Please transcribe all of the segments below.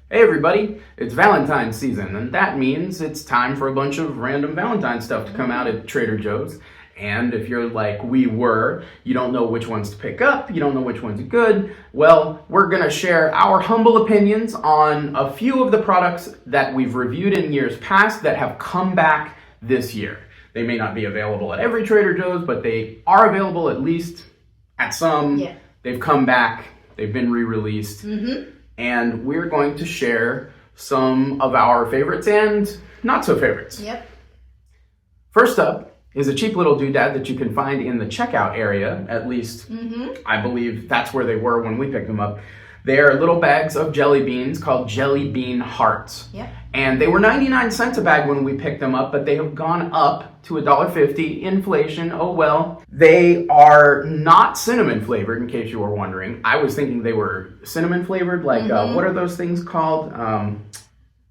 Hey everybody, it's Valentine season, and that means it's time for a bunch of random Valentine stuff to come out at Trader Joe's. And if you're like we were, you don't know which ones to pick up, you don't know which ones are good, well, we're gonna share our humble opinions on a few of the products that we've reviewed in years past that have come back this year. They may not be available at every Trader Joe's, but they are available at least at some. Yeah. They've come back, they've been re-released. And we're going to share some of our favorites and not so favorites. Yep. First up is a cheap little doodad that you can find in the checkout area. At least I believe that's where they were when we picked them up. They are little bags of jelly beans called jelly bean hearts. Yep. And they were 99 cents a bag when we picked them up, but they have gone up to $1.50. Inflation, oh well. They are not cinnamon flavored, in case you were wondering. I was thinking they were cinnamon flavored, like what are those things called?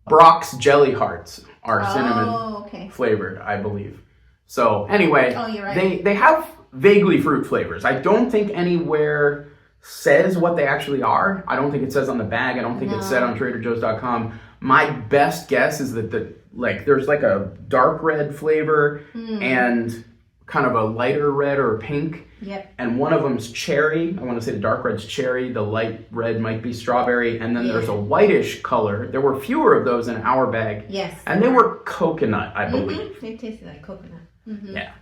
Brock's Jelly Hearts are cinnamon flavored, I believe. So anyway, you're right. they have vaguely fruit flavors. I don't think anywhere says what they actually are. I don't think it says on the bag. I don't think it's said on TraderJoe's.com. My best guess is that there's like a dark red flavor and kind of a lighter red or pink. Yep. And one of them's cherry. I want to say the dark red's cherry. The light red might be strawberry. And then there's a whitish color. There were fewer of those in our bag. Yes. And they were coconut, I believe. They tasted like coconut. Yeah.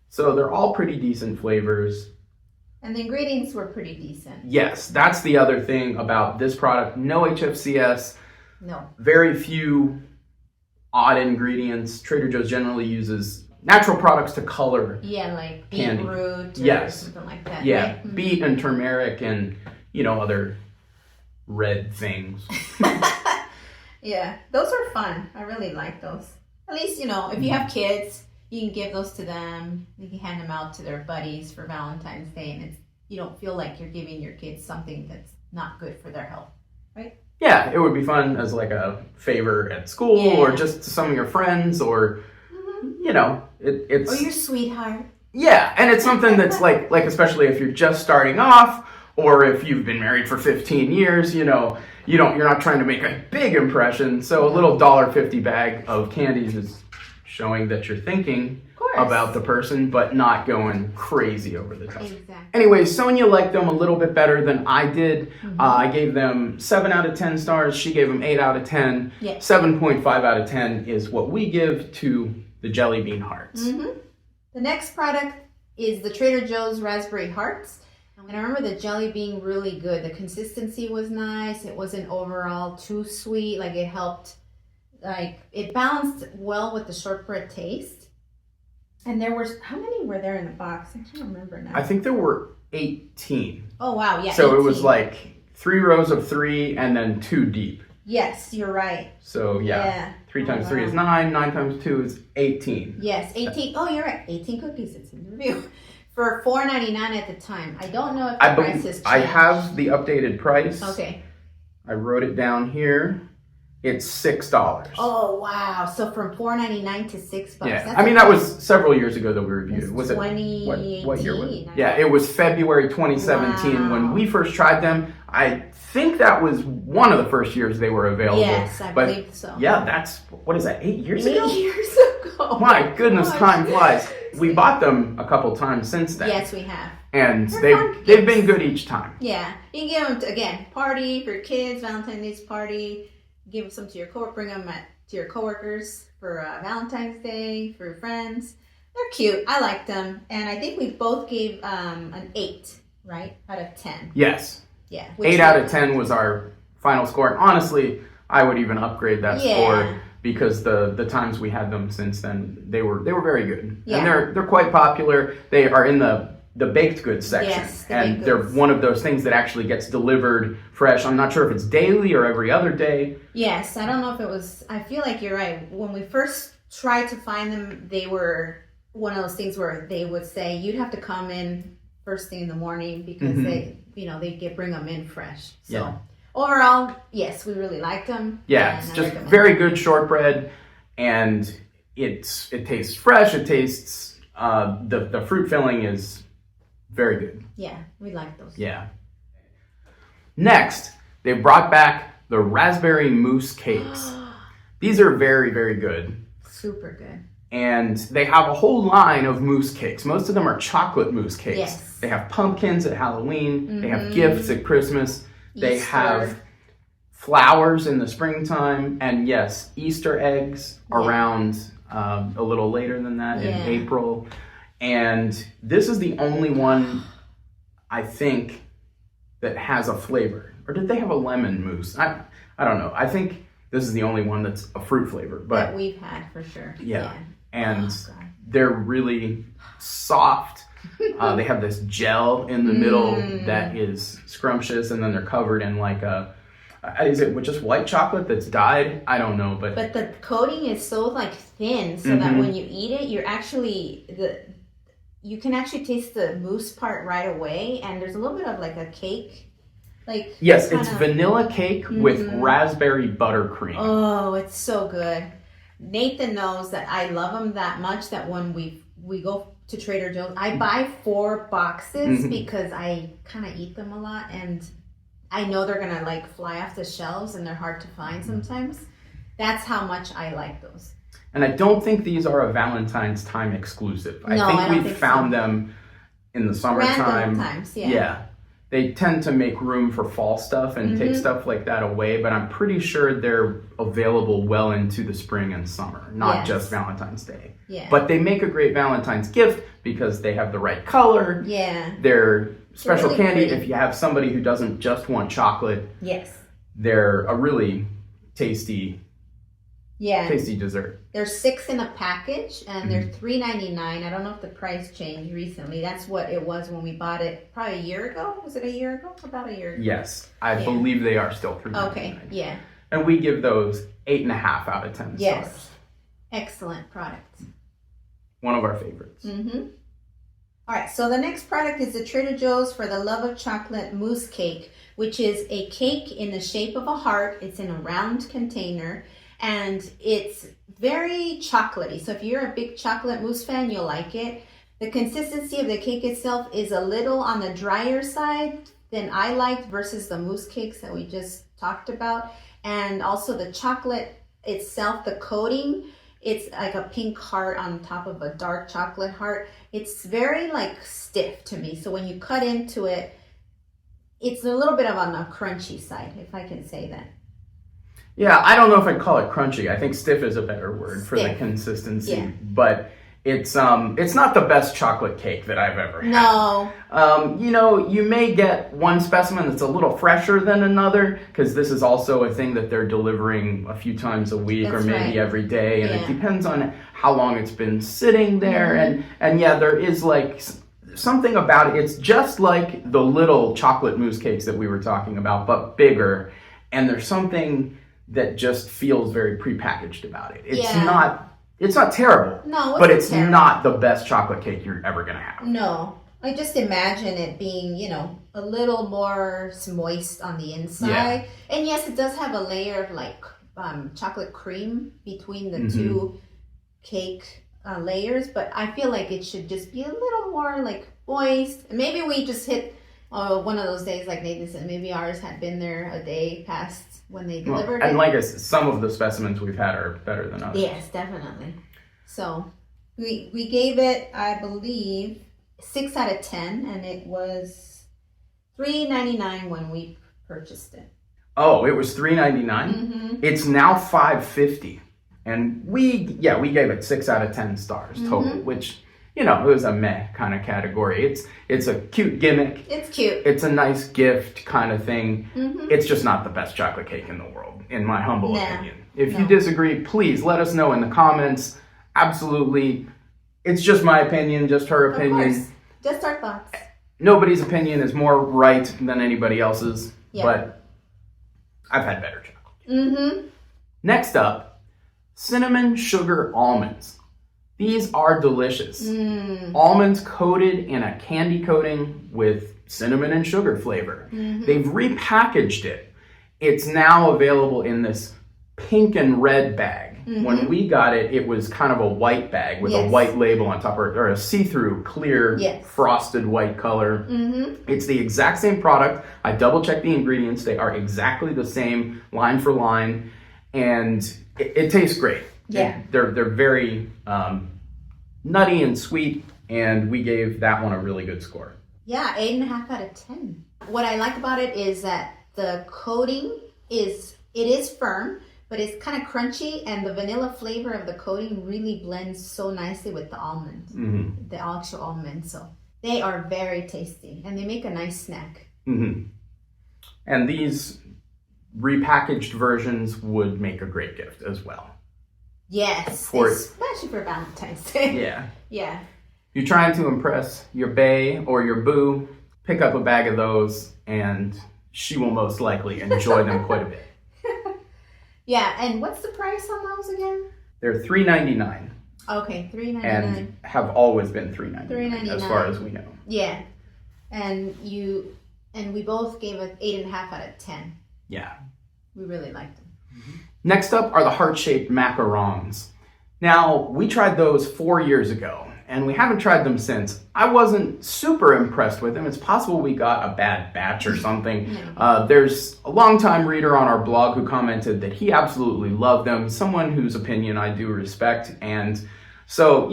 So they're all pretty decent flavors. And the ingredients were pretty decent. Yes, that's the other thing about this product. No HFCS. No. Very few odd ingredients. Trader Joe's generally uses natural products to color. Yeah, like candy. beetroot or something like that. Yeah, right? beet and turmeric and, other red things. Yeah, those are fun. I really like those. At least, if you have kids, you can give those to them. You can hand them out to their buddies for Valentine's Day, and you don't feel like you're giving your kids something that's not good for their health, right? Yeah, it would be fun as like a favor at school or just to some of your friends or, it's... Or your sweetheart. Yeah, and it's something that's like especially if you're just starting off or if you've been married for 15 years, you're not trying to make a big impression. So a little $1.50 bag of candies is showing that you're thinking about the person, but not going crazy over the top. Exactly. Anyway, Sonia liked them a little bit better than I did. I gave them 7 out of 10 stars. She gave them 8 out of 10. Yeah. 7.5 out of 10 is what we give to the jelly bean hearts. The next product is the Trader Joe's Raspberry Hearts. And I remember the jelly being really good. The consistency was nice. It wasn't overall too sweet. Like it helped, it balanced well with the shortbread taste. And how many were there in the box? I can't remember now. I think there were 18. Oh, wow. Yeah. So 18. it was like 3 rows of 3 and then 2 deep. Yes, you're right. So yeah. 3 times 3 is 9. 9 times 2 is 18. Yes, 18. Oh, you're right. 18 cookies. It's in the review. For $4.99 at the time. I don't know if the price has changed. I have the updated price. Okay. I wrote it down here. It's $6. Oh, wow. So from $4.99 to $6. Yeah. That was several years ago that we reviewed it. Was it 2018? what year was it? Yeah, it was February 2017 when we first tried them. I think that was one of the first years they were available. Yes, I believe so. Yeah, that's, what is that, 8 years ago? 8 years ago. My goodness, time flies. We bought them a couple times since then. Yes, we have. And they've been good each time. Yeah. You can give them, again, party for your kids, Valentine's Day party. Give some to your bring them to your coworkers for Valentine's Day, for your friends. They're cute. I like them. And I think we both gave an 8, right? Out of 10. Yes. Yeah. 8 out of 10 was our final score. And honestly, I would even upgrade that score because the times we had them since then, they were very good. Yeah. And they're quite popular. They are in the baked goods section. Yes, and they're one of those things that actually gets delivered fresh. I'm not sure if it's daily or every other day. Yes, I don't know if it was, I feel like you're right. When we first tried to find them, they were one of those things where they would say, you'd have to come in first thing in the morning because they bring them in fresh. So overall, yes, we really liked them. Yeah, it's just very good shortbread and it tastes fresh. It tastes, the fruit filling is very good. Yeah, we like those. Yeah. Next, they brought back the raspberry mousse cakes. These are very, very good. Super good. And they have a whole line of mousse cakes. Most of them are chocolate mousse cakes. Yes. They have pumpkins at Halloween. They have gifts at Christmas. They Easter. have flowers in the springtime. And yes, Easter eggs around a little later than that in April. And this is the only one, I think, that has a flavor. Or did they have a lemon mousse? I don't know. I think this is the only one that's a fruit flavor. But that we've had for sure. Yeah. And they're really soft. They have this gel in the middle that is scrumptious, and then they're covered in like is it just white chocolate that's dyed? I don't know, but the coating is so like thin, so that when you eat it, you can actually taste the mousse part right away, and there's a little bit of like a cake. Like yes, it's vanilla cake with raspberry buttercream. Oh, it's so good. Nathan knows that I love them that much that when we go to Trader Joe's, I buy 4 boxes because I kind of eat them a lot, and I know they're gonna like fly off the shelves and they're hard to find sometimes. That's how much I like those. And I don't think these are a Valentine's time exclusive. No, I think we've found them in the summertime. Random times, Yeah. They tend to make room for fall stuff and take stuff like that away, but I'm pretty sure they're available well into the spring and summer, not just Valentine's Day. Yeah. But they make a great Valentine's gift because they have the right color. Yeah. They're special really candy. pretty. If you have somebody who doesn't just want chocolate, Yes. they're a really tasty dessert. There's 6 in a package, and they're $3.99. I don't know if the price changed recently. That's what it was when we bought it probably a year ago. Was it a year ago? About a year ago. Yes, I believe they are still $3.99. Okay, yeah. And we give those 8.5 out of 10 Yes. stars. Excellent product. One of our favorites. All right, so the next product is the Trader Joe's For the Love of Chocolate Mousse Cake, which is a cake in the shape of a heart. It's in a round container, and it's very chocolatey. So if you're a big chocolate mousse fan, you'll like it. The consistency of the cake itself is a little on the drier side than I liked versus the mousse cakes that we just talked about. And also the chocolate itself, the coating, it's like a pink heart on top of a dark chocolate heart. It's very like stiff to me. So when you cut into it, it's a little bit of on the crunchy side, if I can say that. Yeah, I don't know if I'd call it crunchy. I think stiff is a better word for the Stiff. consistency. Yeah. But it's not the best chocolate cake that I've ever had. No. You may get one specimen that's a little fresher than another, because this is also a thing that they're delivering a few times a week or That's maybe right. every day, and Yeah. it depends on how long it's been sitting there. And yeah, there is like something about it. It's just like the little chocolate mousse cakes that we were talking about, but bigger. And there's something that just feels very prepackaged about it. It's not terrible. No, but it's terrible. not the best chocolate cake you're ever gonna have. No. I just imagine it being, a little more moist on the inside. Yeah. And yes, it does have a layer of like chocolate cream between the two cake layers, but I feel like it should just be a little more like moist. Maybe we just hit one of those days, like Nathan said, maybe ours had been there a day past when they delivered it. And like I said, some of the specimens we've had are better than others. Yes, definitely. So we gave it, I believe, 6 out of 10, and it was $3.99 when we purchased it. Oh, it was $3.99? It's now $5.50. And we gave it 6 out of 10 stars total, which, it was a meh kind of category. It's a cute gimmick. It's cute. It's a nice gift kind of thing. It's just not the best chocolate cake in the world, in my humble opinion. If you disagree, please let us know in the comments. Absolutely. It's just my opinion, just her opinion. Of course. Just our thoughts. Nobody's opinion is more right than anybody else's, but I've had better chocolate. Next up, cinnamon sugar almonds. These are delicious. Almonds coated in a candy coating with cinnamon and sugar flavor. They've repackaged it. It's now available in this pink and red bag. When we got it, it was kind of a white bag with a white label on top, or a see-through, clear, frosted white color. It's the exact same product. I double-checked the ingredients. They are exactly the same, line for line, and it tastes great. Yeah. They're very nutty and sweet, and we gave that one a really good score. Yeah, 8.5 out of 10. What I like about it is that the coating is firm, but it's kind of crunchy, and the vanilla flavor of the coating really blends so nicely with the almonds, the actual almonds. So they are very tasty, and they make a nice snack. And these repackaged versions would make a great gift as well. Yes, especially for Valentine's Day. Yeah. You're trying to impress your bae or your boo, pick up a bag of those, and she will most likely enjoy them quite a bit. Yeah, and what's the price on those again? They're $3.99. Okay, $3.99. And have always been $3.99 as far as we know. Yeah, and we both gave it 8.5 out of 10. Yeah. We really liked them. Next up are the heart-shaped macarons. Now, we tried those 4 years ago, and we haven't tried them since. I wasn't super impressed with them. It's possible we got a bad batch or something. There's a longtime reader on our blog who commented that he absolutely loved them, someone whose opinion I do respect. And so,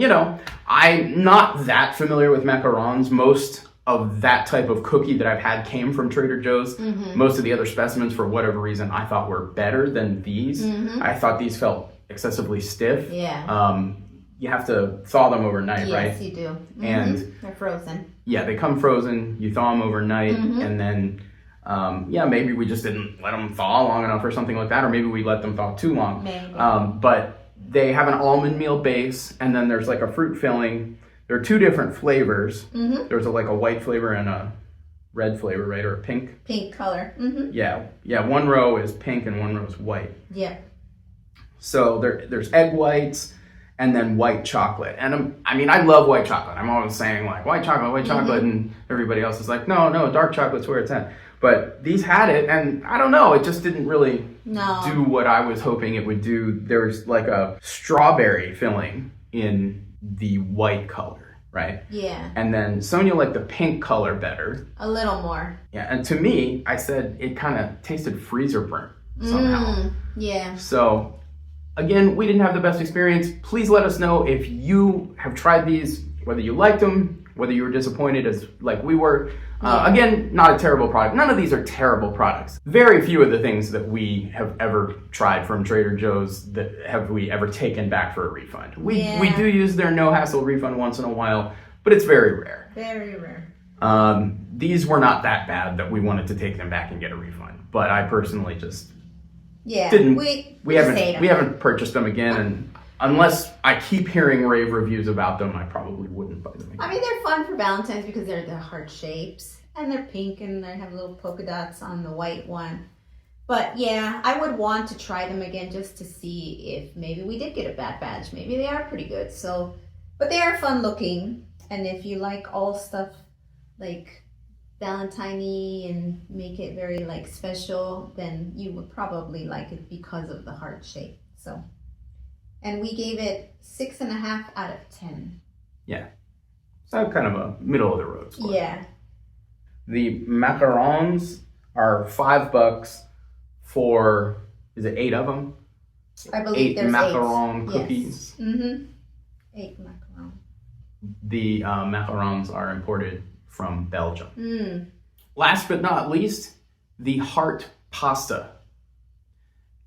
I'm not that familiar with macarons. Most of that type of cookie that I've had came from Trader Joe's. Most of the other specimens, for whatever reason, I thought were better than these. I thought these felt excessively stiff. You have to thaw them overnight, right? Yes, you do. And they're frozen. Yeah, they come frozen. You thaw them overnight, and then maybe we just didn't let them thaw long enough or something like that, or maybe we let them thaw too long. Maybe. But they have an almond meal base, and then there's like a fruit filling. There are two different flavors. There's a white flavor and a red flavor, right, or a pink? Pink color. Yeah. One row is pink and one row is white. Yeah. So there's egg whites and then white chocolate. And I love white chocolate. I'm always saying white chocolate, and everybody else is like, no, dark chocolate's where it's at. But these had it, and I don't know, it just didn't really do what I was hoping it would do. There's like a strawberry filling in the white color, right? Yeah. And then Sonia liked the pink color better. A little more. Yeah, and to me, I said it kind of tasted freezer burnt somehow. Yeah. So again, we didn't have the best experience. Please let us know if you have tried these, whether you liked them, whether you were disappointed as like we were. Again, not a terrible product. None of these are terrible products. Very few of the things that we have ever tried from Trader Joe's that have we ever taken back for a refund. We do use their no hassle refund once in a while, but it's very rare. Very rare. These were not that bad that we wanted to take them back and get a refund. But I personally just didn't. We haven't purchased them again, and unless I keep hearing rave reviews about them, I probably wouldn't buy them again. They're fun for Valentine's because they're heart shapes and they're pink and they have little polka dots on the white one. But yeah, I would want to try them again just to see if maybe we did get a bad batch. Maybe they are pretty good. So, but they are fun looking, and if you like all stuff like Valentine-y and make it very special, then you would probably like it because of the heart shape. So. And we gave it 6.5 out of 10. Yeah. So kind of a middle of the road score. Yeah. The macarons are $5 for, is it 8 of them? I believe there's 8 macaron cookies. Yes. 8 macaron. The macarons are imported from Belgium. Last but not least, the heart pasta.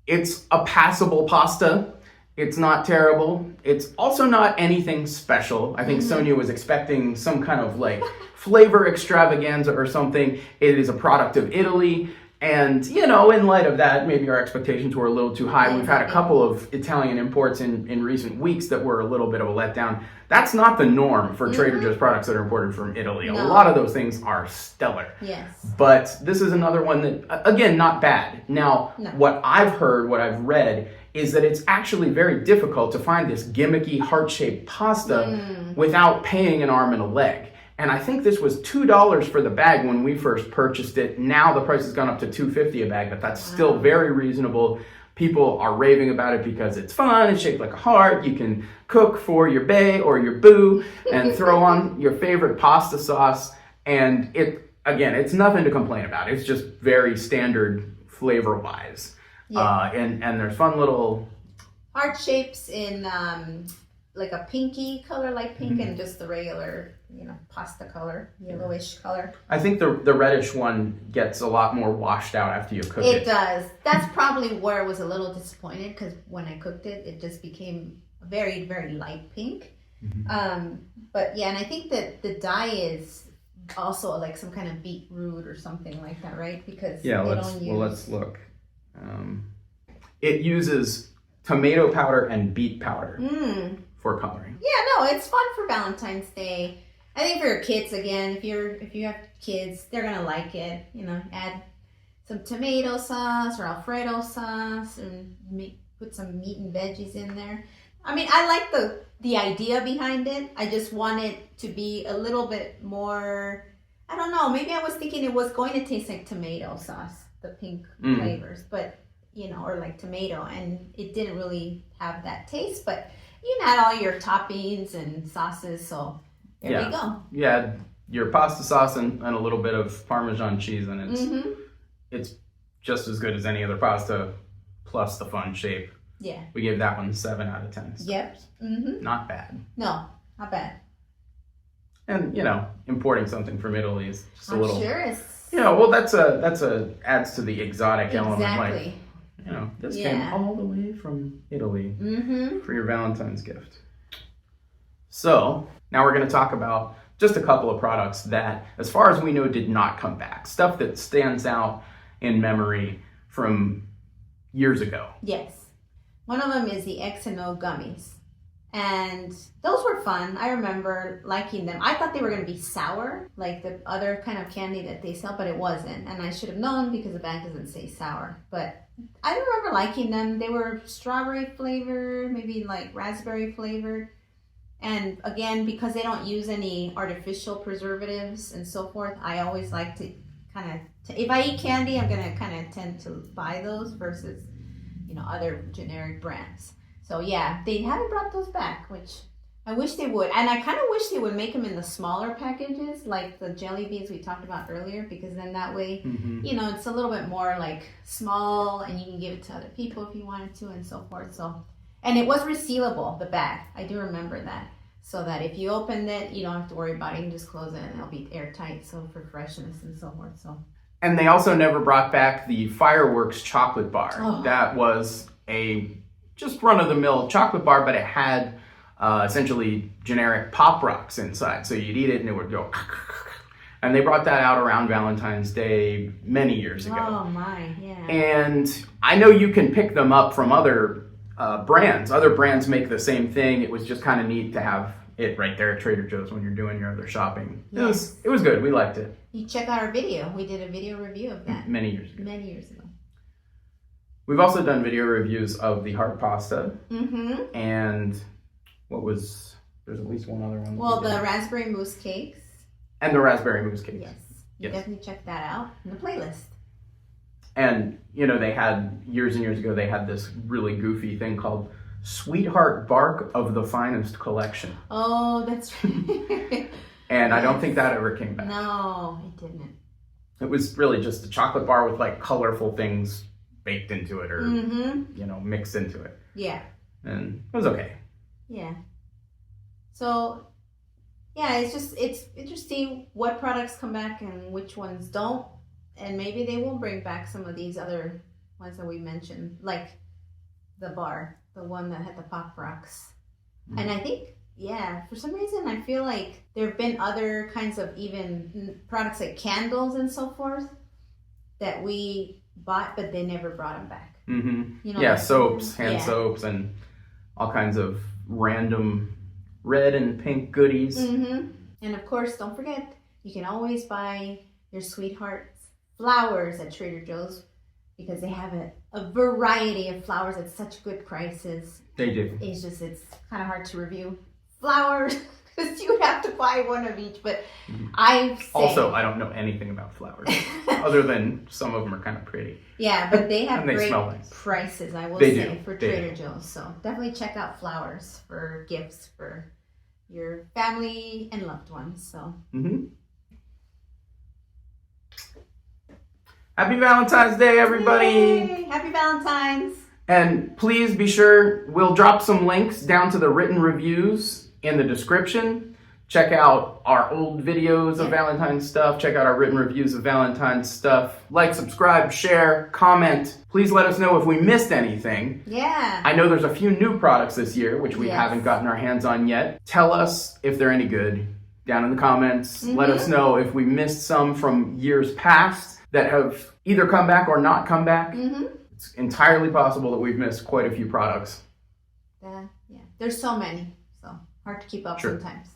It's a passable pasta. It's not terrible. It's also not anything special. I think Sonia was expecting some kind of flavor extravaganza or something. It is a product of Italy. And, in light of that, maybe our expectations were a little too high. We've had a couple of Italian imports in recent weeks that were a little bit of a letdown. That's not the norm for Trader Joe's products that are imported from Italy. A lot of those things are stellar. Yes. But this is another one that, again, not bad. Now, what I've heard, what I've read, is that it's actually very difficult to find this gimmicky heart-shaped pasta without paying an arm and a leg. And I think this was $2 for the bag when we first purchased it. Now the price has gone up to $2.50 a bag, but that's still very reasonable. People are raving about it because it's fun, it's shaped like a heart, you can cook for your bae or your boo and throw on your favorite pasta sauce, and it's nothing to complain about. It's just very standard flavor-wise. Yeah. And there's fun little heart shapes in like a pinky color, light pink, and just the regular, pasta color, yellowish color. I think the reddish one gets a lot more washed out after you cook it. It does. That's probably where I was a little disappointed, because when I cooked it, it just became a very, very light pink. But yeah, and I think that the dye is also like some kind of beetroot or something like that, right? Because let's look. It uses tomato powder and beet powder for coloring. Yeah, no, it's fun for Valentine's Day. I think for your kids, again, if you have kids, they're gonna like it. Add some tomato sauce or Alfredo sauce, and put some meat and veggies in there. I mean, I like the idea behind it. I just want it to be a little bit more. I don't know. Maybe I was thinking it was going to taste like tomato sauce, the pink flavors, but or like tomato, and it didn't really have that taste. But you can add all your toppings and sauces, so there we go. You add your pasta sauce and a little bit of Parmesan cheese, and it's just as good as any other pasta, plus the fun shape. Yeah. We gave that one 7 out of 10 stars. Yep. Not bad. No, not bad. And importing something from Italy is just a little. Sure is. That's adds to the exotic element. Exactly. Like, this came all the way from Italy for your Valentine's gift. So now we're going to talk about just a couple of products that, as far as we know, did not come back. Stuff that stands out in memory from years ago. Yes. One of them is the X and O gummies. And those were fun. I remember liking them. I thought they were going to be sour, like the other kind of candy that they sell, but it wasn't. And I should have known because the bag doesn't say sour. But I remember liking them. They were strawberry flavored, maybe like raspberry flavored. And again, because they don't use any artificial preservatives and so forth, I always like to if I eat candy, I'm going to kind of tend to buy those versus, other generic brands. So yeah, they haven't brought those back, which I wish they would. And I kind of wish they would make them in the smaller packages, like the jelly beans we talked about earlier, because then that way, it's a little bit more like small, and you can give it to other people if you wanted to, and so forth. So, and it was resealable, the bag. I do remember that. So that if you opened it, you don't have to worry about it. You can just close it and it'll be airtight, so for freshness and so forth. So. And they also never brought back the Fireworks chocolate bar. Oh. That was a just run-of-the-mill chocolate bar, but it had essentially generic Pop Rocks inside. So you'd eat it and it would go... And they brought that out around Valentine's Day many years ago. Oh my, yeah. And I know you can pick them up from other brands. Other brands make the same thing. It was just kind of neat to have it right there at Trader Joe's when you're doing your other shopping. Yes. It was good. We liked it. You check out our video. We did a video review of that. Many years ago. Many years ago. We've also done video reviews of the heart pasta. And there's at least one other one. Well, the raspberry mousse cakes. And the raspberry mousse cakes. Yes. Definitely check that out in the playlist. And, they had, years and years ago, they had this really goofy thing called Sweetheart Bark of the Finest Collection. Oh, that's right. And I don't think that ever came back. No, it didn't. It was really just a chocolate bar with like colorful things baked into it or, mixed into it. Yeah. And it was okay. Yeah. So, yeah, it's interesting what products come back and which ones don't. And maybe they will bring back some of these other ones that we mentioned, like the bar, the one that had the Pop Rocks. And I think, for some reason, I feel like there have been other kinds of even products like candles and so forth that we bought, but they never brought them back. Soaps, hand soaps, and all kinds of random red and pink goodies. And of course, don't forget, you can always buy your sweetheart's flowers at Trader Joe's, because they have a variety of flowers at such good prices. They do. It's kind of hard to review flowers because you would have to buy one of each. But I say, Also, I don't know anything about flowers other than some of them are kind of pretty. yeah, but they have And they great smell nice. prices, I will They say, do. for They Trader Joe's. So definitely check out flowers for gifts for your family and loved ones. So Happy Valentine's Day, everybody! Yay! Happy Valentine's! And please be sure, we'll drop some links down to the written reviews in the description. Check out our old videos of Valentine's stuff. Check out our written reviews of Valentine's stuff. Like, subscribe, share, comment. Please let us know if we missed anything. Yeah. I know there's a few new products this year, which we Yes. haven't gotten our hands on yet. Tell us if they're any good down in the comments. Let us know if we missed some from years past that have either come back or not come back. It's entirely possible that we've missed quite a few products. Yeah. There's so many, so hard to keep up Sure. sometimes.